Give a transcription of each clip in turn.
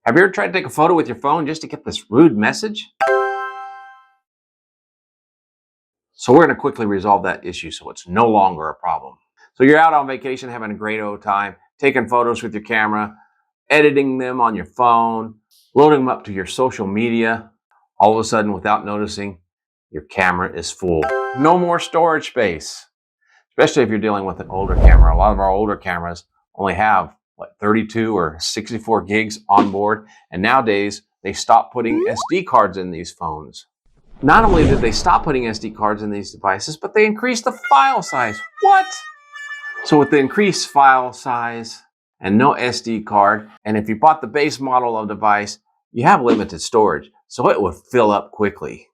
Have you ever tried to take a photo with your phone just to get this rude message? So we're going to quickly resolve that issue so it's no longer a problem. So you're out on vacation having a great old time, taking photos with your camera, editing them on your phone, loading them up to your social media. All of a sudden, without noticing, your camera is full. No more storage space, especially if you're dealing with an older camera. A lot of our older cameras only have 32 or 64 gigs on board. And nowadays, they stopped putting SD cards in these phones. Not only did they stop putting SD cards in these devices, but they increased the file size. What? So with the increased file size and no SD card, and if you bought the base model of device, you have limited storage, so it would fill up quickly.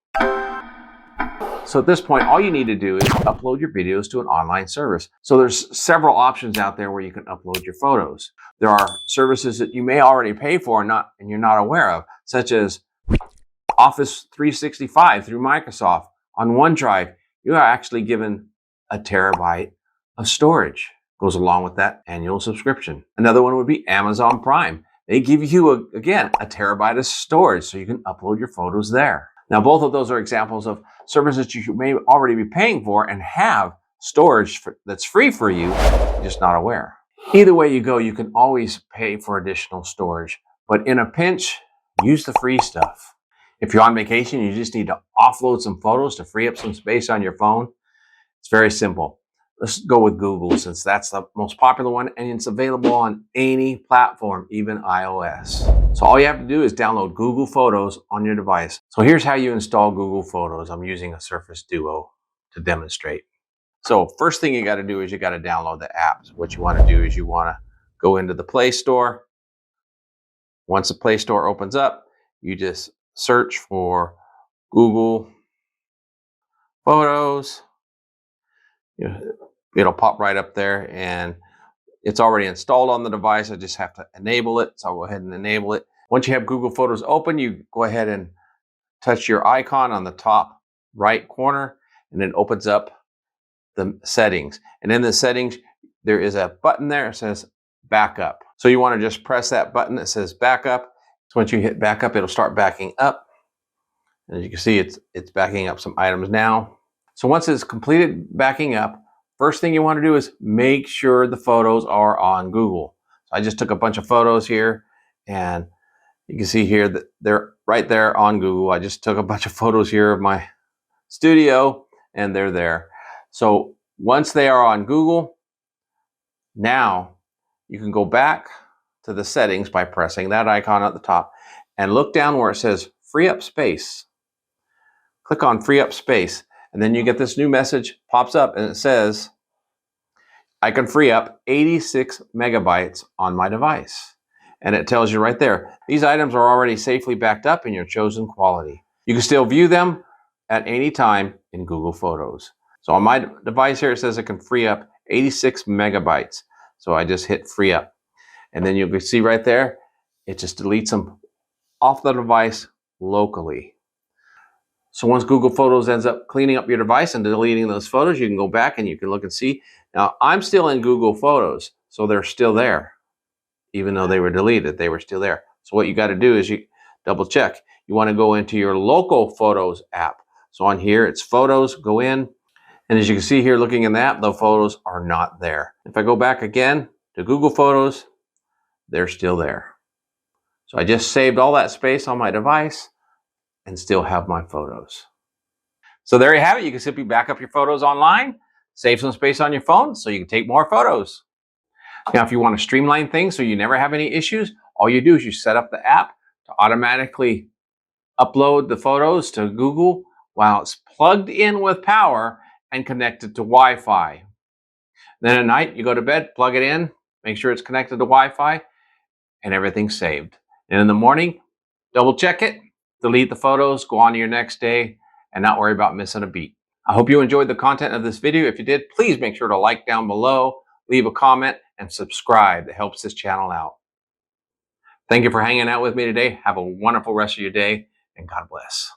So at this point, all you need to do is upload your videos to an online service. So there's several options out there where you can upload your photos. There are services that you may already pay for and you're not aware of, such as Office 365 through Microsoft. On OneDrive, you are actually given a terabyte of storage. Goes along with that annual subscription. Another one would be Amazon Prime. They give you, again, a terabyte of storage so you can upload your photos there. Now, both of those are examples of services you may already be paying for and have storage that's free for you, you're just not aware. Either way you go, you can always pay for additional storage, but in a pinch, use the free stuff. If you're on vacation, you just need to offload some photos to free up some space on your phone. It's very simple. Let's go with Google since that's the most popular one and it's available on any platform, even iOS. So all you have to do is download Google Photos on your device. So here's how you install Google Photos. I'm using a Surface Duo to demonstrate. So first thing you got to do is you got to download the app. So what you want to do is you want to go into the Play Store. Once the Play Store opens up, you just search for Google Photos. It'll pop right up there and it's already installed on the device. I just have to enable it. So I'll go ahead and enable it. Once you have Google Photos open, you go ahead and touch your icon on the top right corner and it opens up the settings. And in the settings, there is a button there that says backup. So you want to just press that button that says backup. So once you hit backup, it'll start backing up. And as you can see, it's backing up some items now. So once it's completed backing up, first thing you want to do is make sure the photos are on Google. So I just took a bunch of photos here and you can see here that they're right there on Google. I just took a bunch of photos here of my studio and they're there. So once they are on Google, now you can go back to the settings by pressing that icon at the top and look down where it says free up space. Click on free up space. And then you get this new message pops up and it says, I can free up 86 megabytes on my device. And it tells you right there, these items are already safely backed up in your chosen quality. You can still view them at any time in Google Photos. So on my device here, it says it can free up 86 megabytes. So I just hit free up. And then you can see right there, it just deletes them off the device locally. So once Google Photos ends up cleaning up your device and deleting those photos, you can go back and you can look and see. Now, I'm still in Google Photos, so they're still there. Even though they were deleted, they were still there. So what you got to do is you double check. You want to go into your local Photos app. So on here, it's Photos, go in. And as you can see here, looking in the app, the photos are not there. If I go back again to Google Photos, they're still there. So I just saved all that space on my device and still have my photos. So there you have it. You can simply back up your photos online, save some space on your phone so you can take more photos. Now, if you want to streamline things so you never have any issues, all you do is you set up the app to automatically upload the photos to Google while it's plugged in with power and connected to Wi-Fi. Then at night, you go to bed, plug it in, make sure it's connected to Wi-Fi, and everything's saved. And in the morning, double check it, delete the photos, go on to your next day, and not worry about missing a beat. I hope you enjoyed the content of this video. If you did, please make sure to like down below, leave a comment, and subscribe. That helps this channel out. Thank you for hanging out with me today. Have a wonderful rest of your day, and God bless.